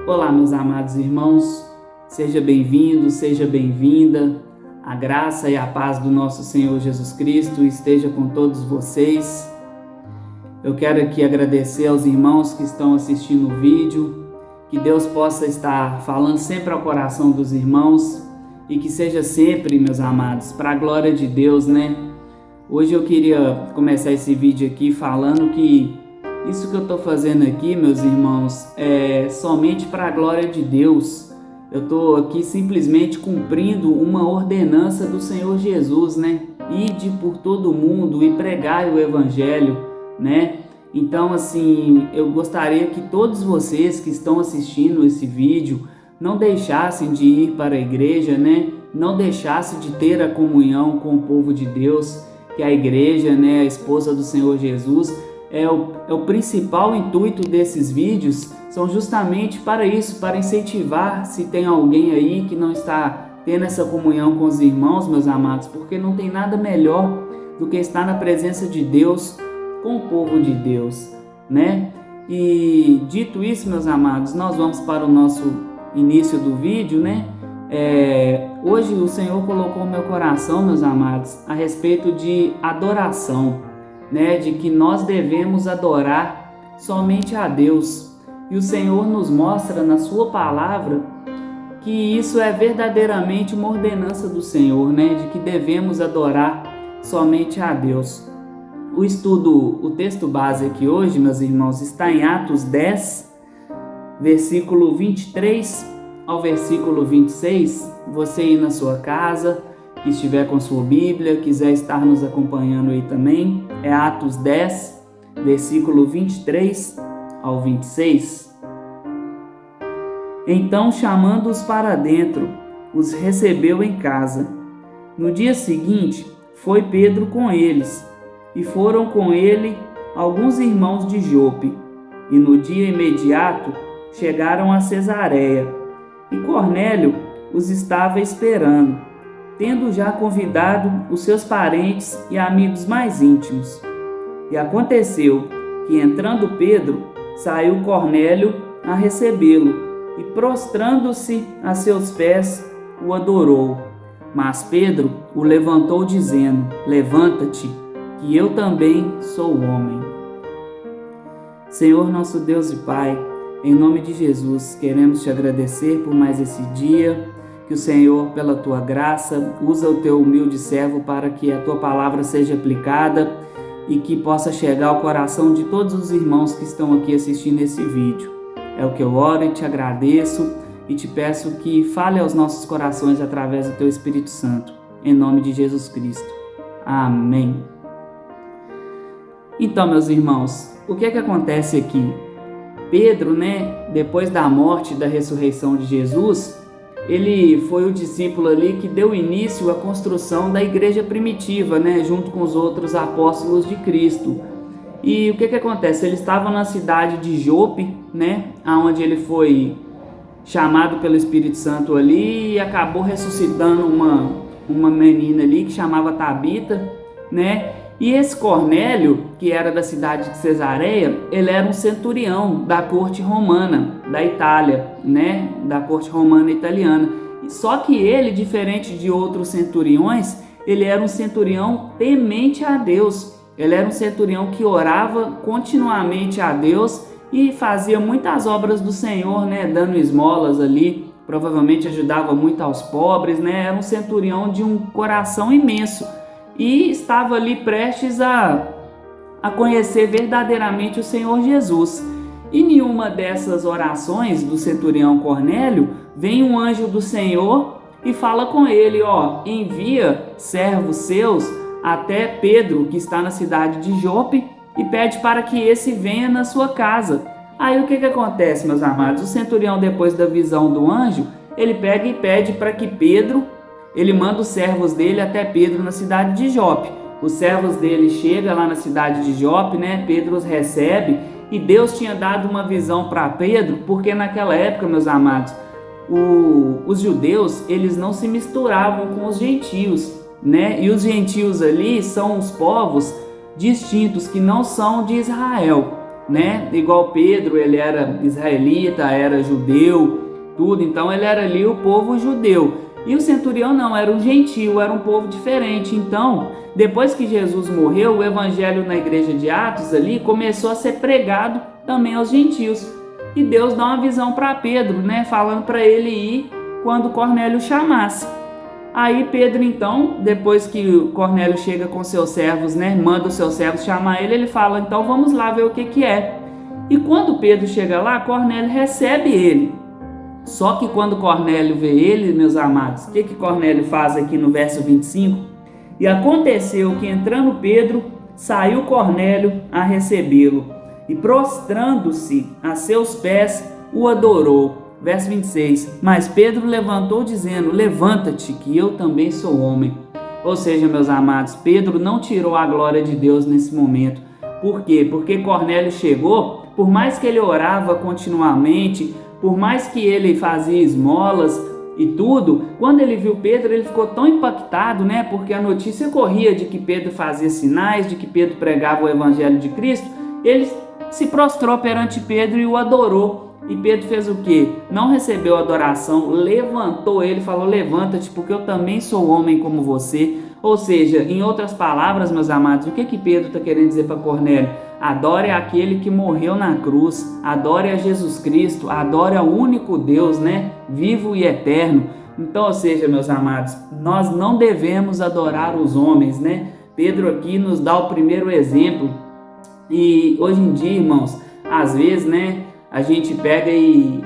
Olá, meus amados irmãos, seja bem-vindo, seja bem-vinda. A graça e a paz do nosso Senhor Jesus Cristo esteja com todos vocês. Eu quero aqui agradecer aos irmãos que estão assistindo o vídeo, que Deus possa estar falando sempre ao coração dos irmãos e que seja sempre, meus amados, para a glória de Deus, né? Hoje eu queria começar esse vídeo aqui falando que isso que eu estou fazendo aqui, meus irmãos, é somente para a glória de Deus. Eu estou aqui simplesmente cumprindo uma ordenança do Senhor Jesus, né? Ide por todo mundo e pregai o Evangelho, né? Então, assim, eu gostaria que todos vocês que estão assistindo esse vídeo não deixassem de ir para a igreja, né? Não deixassem de ter a comunhão com o povo de Deus, que a igreja, né, a esposa do Senhor Jesus, é o principal intuito desses vídeos, são justamente para isso, para incentivar se tem alguém aí que não está tendo essa comunhão com os irmãos, meus amados, porque não tem nada melhor do que estar na presença de Deus, com o povo de Deus, né? E dito isso, meus amados, nós vamos para o nosso início do vídeo, né? Hoje o Senhor colocou no meu coração, meus amados, a respeito de adoração, né, de que nós devemos adorar somente a Deus. E o Senhor nos mostra na sua palavra que isso é verdadeiramente uma ordenança do Senhor, né, de que devemos adorar somente a Deus. O texto base aqui hoje, meus irmãos, está em Atos 10, versículo 23 ao versículo 26. Você aí na sua casa, que estiver com sua Bíblia, quiser estar nos acompanhando aí também, é Atos 10, versículo 23 ao 26. Então, chamando-os para dentro, os recebeu em casa. No dia seguinte, foi Pedro com eles, e foram com ele alguns irmãos de Jope, e no dia imediato chegaram a Cesareia, e Cornélio os estava esperando, tendo já convidado os seus parentes e amigos mais íntimos. E aconteceu que, entrando Pedro, saiu Cornélio a recebê-lo, e prostrando-se a seus pés, o adorou. Mas Pedro o levantou, dizendo: Levanta-te, que eu também sou homem. Senhor nosso Deus e Pai, em nome de Jesus, queremos te agradecer por mais esse dia, que o Senhor, pela tua graça, usa o teu humilde servo para que a tua palavra seja aplicada e que possa chegar ao coração de todos os irmãos que estão aqui assistindo esse vídeo. É o que eu oro e te agradeço e te peço que fale aos nossos corações através do teu Espírito Santo, em nome de Jesus Cristo. Amém. Então, meus irmãos, o que é que acontece aqui? Pedro, né, depois da morte e da ressurreição de Jesus, ele foi o discípulo ali que deu início à construção da igreja primitiva, né, junto com os outros apóstolos de Cristo. E o que acontece? Ele estava na cidade de Jope, né, onde ele foi chamado pelo Espírito Santo ali e acabou ressuscitando uma menina ali que chamava Tabita, né? E esse Cornélio, que era da cidade de Cesareia, ele era um centurião da corte romana, da Itália, né? Da corte romana italiana. Só que ele, diferente de outros centuriões, ele era um centurião temente a Deus. Ele era um centurião que orava continuamente a Deus e fazia muitas obras do Senhor, né? Dando esmolas ali, provavelmente ajudava muito aos pobres, né? Era um centurião de um coração imenso. E estava ali prestes a conhecer verdadeiramente o Senhor Jesus. E em uma dessas orações do centurião Cornélio, vem um anjo do Senhor e fala com ele, envia servos seus até Pedro, que está na cidade de Jope, e pede para que esse venha na sua casa. Aí o que acontece, meus amados? O centurião, depois da visão do anjo, ele pega e pede para que Pedro, ele manda os servos dele até Pedro na cidade de Jope. Os servos dele chegam lá na cidade de Jope, né? Pedro os recebe e Deus tinha dado uma visão para Pedro, porque naquela época, meus amados, os judeus, eles não se misturavam com os gentios, né? E os gentios ali são os povos distintos que não são de Israel. né? Igual Pedro, ele era israelita, era judeu, tudo, então ele era ali o povo judeu. E o centurião não, era um gentio, era um povo diferente. Então, depois que Jesus morreu, o evangelho na igreja de Atos ali começou a ser pregado também aos gentios. E Deus dá uma visão para Pedro, né? Falando para ele ir quando Cornélio chamasse. Aí Pedro, então, depois que Cornélio chega com seus servos, né? Manda os seus servos chamar ele, ele fala, então vamos lá ver o que é. E quando Pedro chega lá, Cornélio recebe ele. Só que quando Cornélio vê ele, meus amados, o que Cornélio faz aqui no verso 25? E aconteceu que entrando Pedro, saiu Cornélio a recebê-lo, e prostrando-se a seus pés, o adorou. Verso 26, mas Pedro levantou dizendo, levanta-te, que eu também sou homem. Ou seja, meus amados, Pedro não tirou a glória de Deus nesse momento. Por quê? Porque Cornélio chegou, por mais que ele orava continuamente, por mais que ele fazia esmolas e tudo, quando ele viu Pedro, ele ficou tão impactado, né? Porque a notícia corria de que Pedro fazia sinais, de que Pedro pregava o evangelho de Cristo. Ele se prostrou perante Pedro e o adorou. E Pedro fez o quê? Não recebeu adoração, levantou ele e falou, levanta-te, porque eu também sou homem como você. Ou seja, em outras palavras, meus amados, o que Pedro está querendo dizer para Cornélio? Adore aquele que morreu na cruz, adore a Jesus Cristo, adore ao único Deus, né? Vivo e eterno. Então, ou seja, meus amados, nós não devemos adorar os homens, né? Pedro aqui nos dá o primeiro exemplo. E hoje em dia, irmãos, às vezes, né? A gente pega e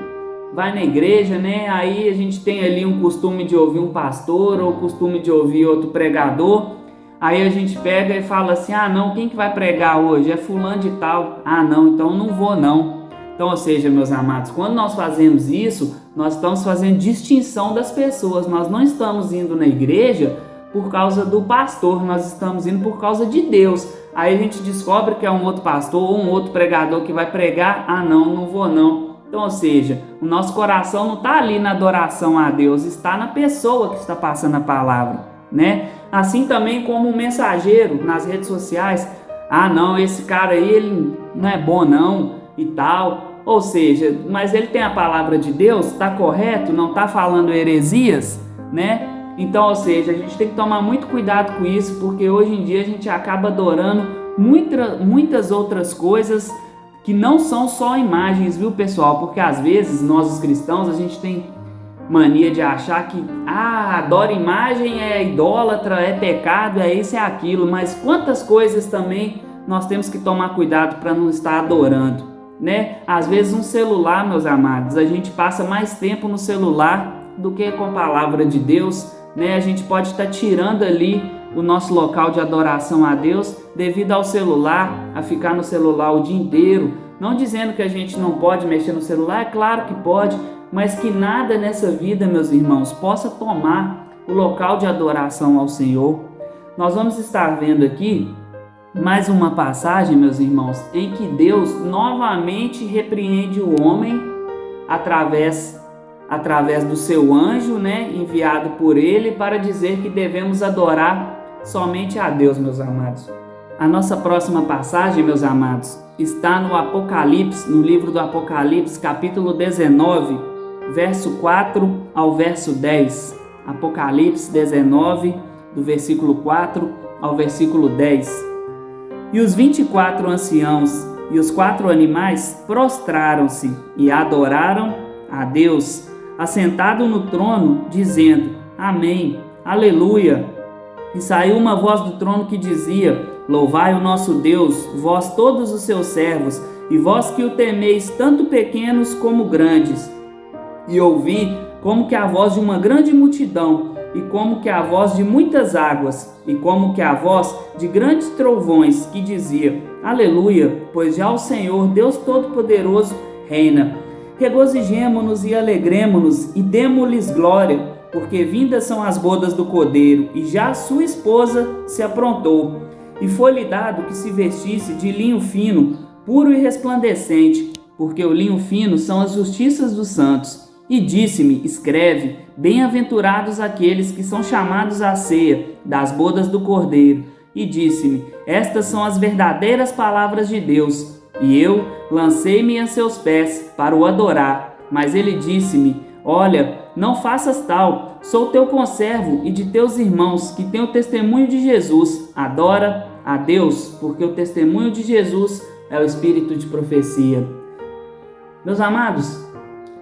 vai na igreja, né? Aí a gente tem ali um costume de ouvir um pastor ou costume de ouvir outro pregador. Aí a gente pega e fala assim, ah não, quem que vai pregar hoje? É fulano de tal. Ah não, então não vou não. Então, ou seja, meus amados, quando nós fazemos isso, nós estamos fazendo distinção das pessoas. Nós não estamos indo na igreja por causa do pastor, nós estamos indo por causa de Deus. Aí a gente descobre que é um outro pastor ou um outro pregador que vai pregar, ah não vou não. Então, ou seja, o nosso coração não está ali na adoração a Deus, está na pessoa que está passando a palavra, né? Assim também como o mensageiro nas redes sociais, ah não, esse cara aí ele não é bom não e tal. Ou seja, mas ele tem a palavra de Deus, está correto, não está falando heresias, né? Então, ou seja, a gente tem que tomar muito cuidado com isso, porque hoje em dia a gente acaba adorando muitas outras coisas que não são só imagens, viu, pessoal? Porque às vezes nós os cristãos, a gente tem mania de achar que adora imagem, é idólatra, é pecado, é isso, é aquilo, mas quantas coisas também nós temos que tomar cuidado para não estar adorando, né? Às vezes um celular, meus amados, a gente passa mais tempo no celular do que com a palavra de Deus, né? A gente pode estar tirando ali o nosso local de adoração a Deus devido ao celular, a ficar no celular o dia inteiro. Não dizendo que a gente não pode mexer no celular, é claro que pode, mas que nada nessa vida, meus irmãos, possa tomar o local de adoração ao Senhor. Nós vamos estar vendo aqui mais uma passagem, meus irmãos, em que Deus novamente repreende o homem através do seu anjo, né, enviado por ele para dizer que devemos adorar somente a Deus, meus amados. A nossa próxima passagem, meus amados, está no Apocalipse, no livro do Apocalipse, capítulo 19, verso 4 ao verso 10. Apocalipse 19, do versículo 4 ao versículo 10. E os 24 anciãos e os 4 animais prostraram-se e adoraram a Deus, assentado no trono, dizendo, Amém, Aleluia. E saiu uma voz do trono que dizia, Louvai o nosso Deus, vós todos os seus servos, e vós que o temeis, tanto pequenos como grandes. E ouvi como que a voz de uma grande multidão, e como que a voz de muitas águas, e como que a voz de grandes trovões, que dizia, Aleluia, pois já o Senhor, Deus Todo-Poderoso, reina. Regozijemo-nos e alegremo-nos e demo-lhes glória, porque vindas são as bodas do Cordeiro, e já a sua esposa se aprontou. E foi-lhe dado que se vestisse de linho fino, puro e resplandecente, porque o linho fino são as justiças dos santos. E disse-me, escreve, bem-aventurados aqueles que são chamados à ceia das bodas do Cordeiro. E disse-me, estas são as verdadeiras palavras de Deus. e eu lancei-me a seus pés para o adorar. Mas ele disse-me: olha, não faças tal, sou teu conservo e de teus irmãos, que têm o testemunho de Jesus. Adora a Deus, porque o testemunho de Jesus é o espírito de profecia. Meus amados,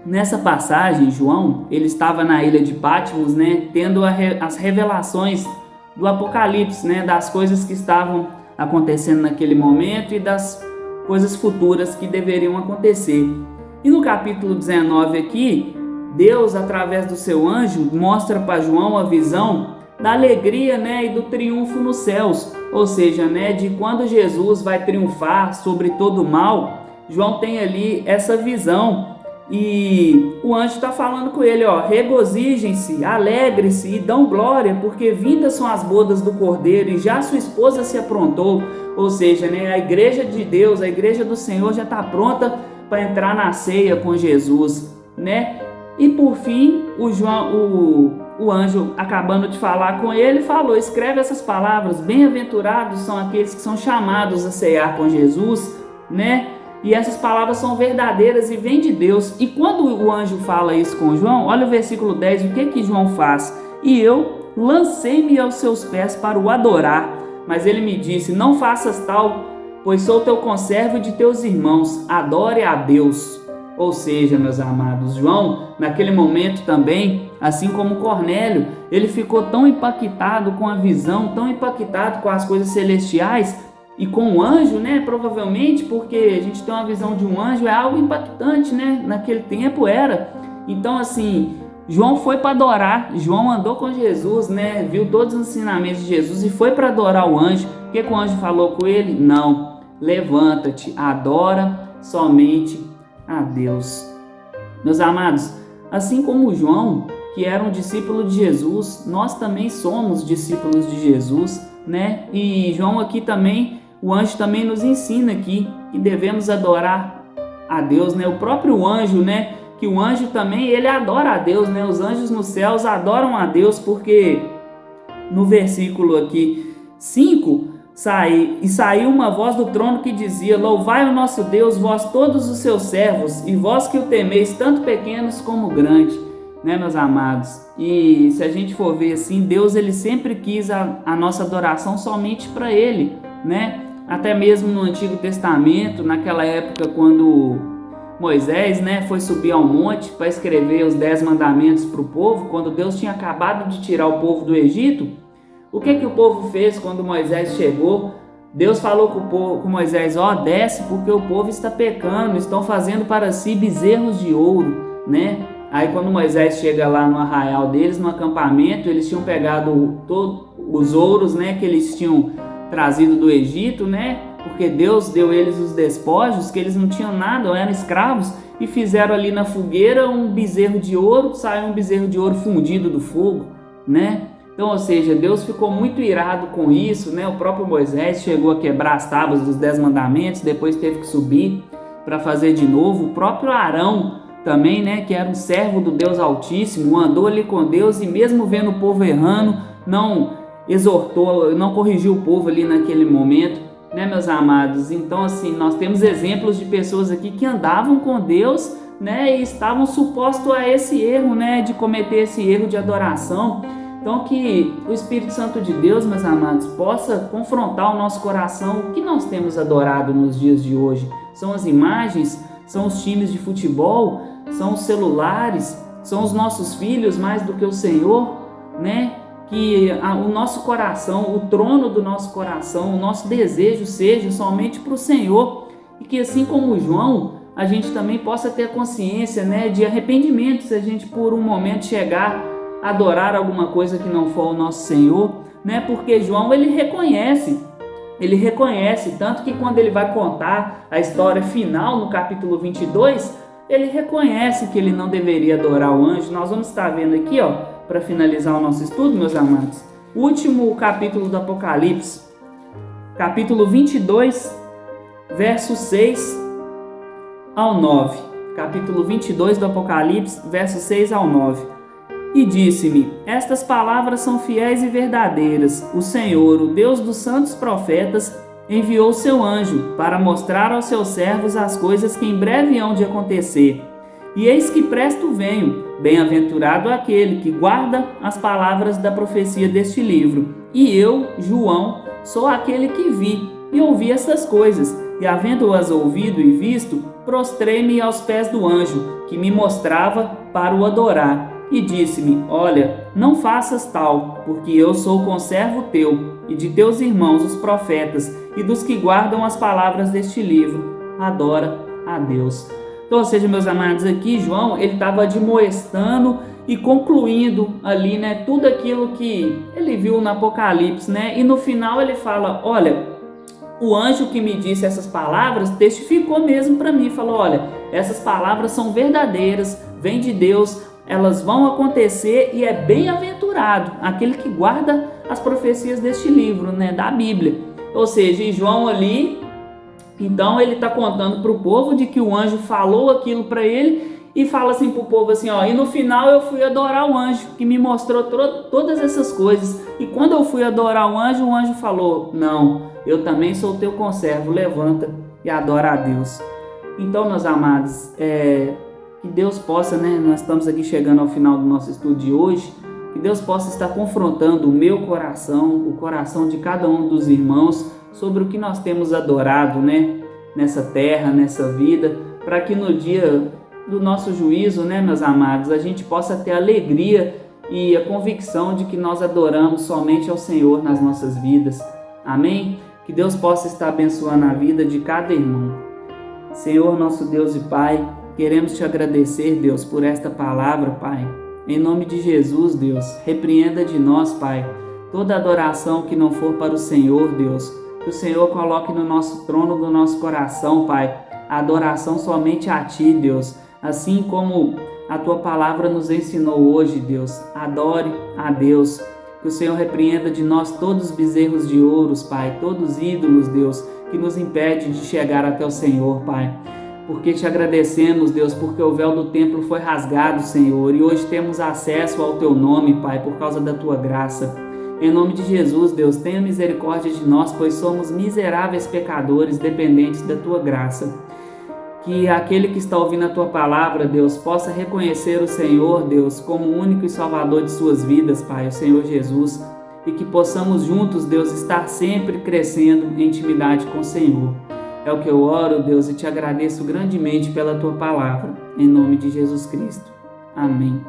nessa passagem, João, ele estava na ilha de Patmos, tendo as revelações do Apocalipse, das coisas que estavam acontecendo naquele momento e das coisas futuras que deveriam acontecer. E no capítulo 19 aqui, Deus, através do seu anjo, mostra para João a visão da alegria, e do triunfo nos céus, ou seja, de quando Jesus vai triunfar sobre todo o mal. João tem ali essa visão e o anjo está falando com ele, regozijem-se, alegrem-se e dão glória, porque vindas são as bodas do Cordeiro e já sua esposa se aprontou. Ou seja, a igreja de Deus, a igreja do Senhor já está pronta para entrar na ceia com Jesus, E por fim, o anjo, acabando de falar com ele, falou: escreve essas palavras, bem-aventurados são aqueles que são chamados a ceiar com Jesus, E essas palavras são verdadeiras e vêm de Deus. E quando o anjo fala isso com João, olha o versículo 10, o que João faz? E eu lancei-me aos seus pés para o adorar, mas ele me disse: não faças tal, pois sou teu conservo de teus irmãos, adore a Deus. Ou seja, meus amados, João, naquele momento também, assim como Cornélio, ele ficou tão impactado com a visão, tão impactado com as coisas celestiais e com o anjo, provavelmente, porque a gente tem uma visão de um anjo, é algo impactante, naquele tempo era. Então, assim, João foi para adorar, João andou com Jesus, viu todos os ensinamentos de Jesus e foi para adorar o anjo. O que o anjo falou com ele? Não, levanta-te, adora somente a Deus. Meus amados, assim como João, que era um discípulo de Jesus, nós também somos discípulos de Jesus, E João aqui também, o anjo também nos ensina aqui que devemos adorar a Deus, O próprio anjo, que o anjo também, ele adora a Deus, Os anjos nos céus adoram a Deus, porque no versículo aqui 5, saiu uma voz do trono que dizia: louvai o nosso Deus, vós todos os seus servos, e vós que o temeis, tanto pequenos como grandes, meus amados. E se a gente for ver assim, Deus, ele sempre quis a nossa adoração somente para ele, Até mesmo no Antigo Testamento, naquela época quando Moisés, foi subir ao monte para escrever os 10 mandamentos para o povo, quando Deus tinha acabado de tirar o povo do Egito. O que o povo fez quando Moisés chegou? Deus falou com Moisés: desce, porque o povo está pecando, estão fazendo para si bezerros de ouro, Aí quando Moisés chega lá no arraial deles, no acampamento, eles tinham pegado todos os ouros, que eles tinham trazido do Egito, Porque Deus deu eles os despojos, que eles não tinham nada, eram escravos, e fizeram ali na fogueira um bezerro de ouro, saiu um bezerro de ouro fundido do fogo, Então, ou seja, Deus ficou muito irado com isso, O próprio Moisés chegou a quebrar as tábuas dos 10 mandamentos, depois teve que subir para fazer de novo. O próprio Arão também, que era um servo do Deus Altíssimo, andou ali com Deus e mesmo vendo o povo errando, não exortou, não corrigiu o povo ali naquele momento, meus amados. Então, assim, nós temos exemplos de pessoas aqui que andavam com Deus, e estavam supostos a esse erro, de cometer esse erro de adoração. Então, que o Espírito Santo de Deus, meus amados, possa confrontar o nosso coração. O que nós temos adorado nos dias de hoje? São as imagens? São os times de futebol? São os celulares? São os nossos filhos mais do que o Senhor? Que o nosso coração, o trono do nosso coração, o nosso desejo seja somente para o Senhor. E que assim como João, a gente também possa ter consciência, de arrependimento, se a gente por um momento chegar adorar alguma coisa que não for o nosso Senhor, Porque João, ele reconhece, tanto que quando ele vai contar a história final no capítulo 22, ele reconhece que ele não deveria adorar o anjo. Nós vamos estar vendo aqui, para finalizar o nosso estudo, meus amados, o último capítulo do Apocalipse, capítulo 22, versos 6 ao 9, capítulo 22 do Apocalipse, versos 6 ao 9. E disse-me: estas palavras são fiéis e verdadeiras. O Senhor, o Deus dos santos profetas, enviou seu anjo para mostrar aos seus servos as coisas que em breve hão de acontecer. E eis que presto venho, bem-aventurado aquele que guarda as palavras da profecia deste livro. E eu, João, sou aquele que vi e ouvi essas coisas, e havendo-as ouvido e visto, prostrei-me aos pés do anjo, que me mostrava para o adorar, e disse-me: Olha, não faças tal, porque eu sou conservo teu, e de teus irmãos os profetas, e dos que guardam as palavras deste livro. Adora a Deus. Então, ou seja, meus amados, aqui João, ele estava admoestando e concluindo ali, né, tudo aquilo que ele viu no Apocalipse, né, e no final ele fala: olha, o anjo que me disse essas palavras testificou mesmo para mim, falou: olha, essas palavras são verdadeiras, vêm de Deus, elas vão acontecer e é bem-aventurado aquele que guarda as profecias deste livro, né, da Bíblia. Ou seja, e João ali, então ele está contando para o povo de que o anjo falou aquilo para ele e fala assim para o povo assim, ó, e no final eu fui adorar o anjo que me mostrou todas essas coisas, e quando eu fui adorar o anjo falou: não, eu também sou teu conservo, levanta e adora a Deus. Então, meus amados, que Deus possa, né, nós estamos aqui chegando ao final do nosso estudo de hoje, que Deus possa estar confrontando o meu coração, o coração de cada um dos irmãos, sobre o que nós temos adorado, né, nessa terra, nessa vida, para que no dia do nosso juízo, né, meus amados, a gente possa ter a alegria e a convicção de que nós adoramos somente ao Senhor nas nossas vidas. Amém? Que Deus possa estar abençoando a vida de cada irmão. Senhor, nosso Deus e Pai, queremos te agradecer, Deus, por esta palavra, Pai. Em nome de Jesus, Deus, repreenda de nós, Pai, toda adoração que não for para o Senhor, Deus. Que o Senhor coloque no nosso trono do nosso coração, Pai, a adoração somente a Ti, Deus. Assim como a Tua palavra nos ensinou hoje, Deus. Adore a Deus. Que o Senhor repreenda de nós todos os bezerros de ouros, Pai, todos os ídolos, Deus, que nos impede de chegar até o Senhor, Pai. Porque te agradecemos, Deus, porque o véu do templo foi rasgado, Senhor, e hoje temos acesso ao Teu nome, Pai, por causa da Tua graça. Em nome de Jesus, Deus, tenha misericórdia de nós, pois somos miseráveis pecadores dependentes da Tua graça. Que aquele que está ouvindo a Tua palavra, Deus, possa reconhecer o Senhor, Deus, como o único e salvador de suas vidas, Pai, o Senhor Jesus, e que possamos juntos, Deus, estar sempre crescendo em intimidade com o Senhor. É o que eu oro, Deus, e te agradeço grandemente pela Tua palavra, em nome de Jesus Cristo. Amém.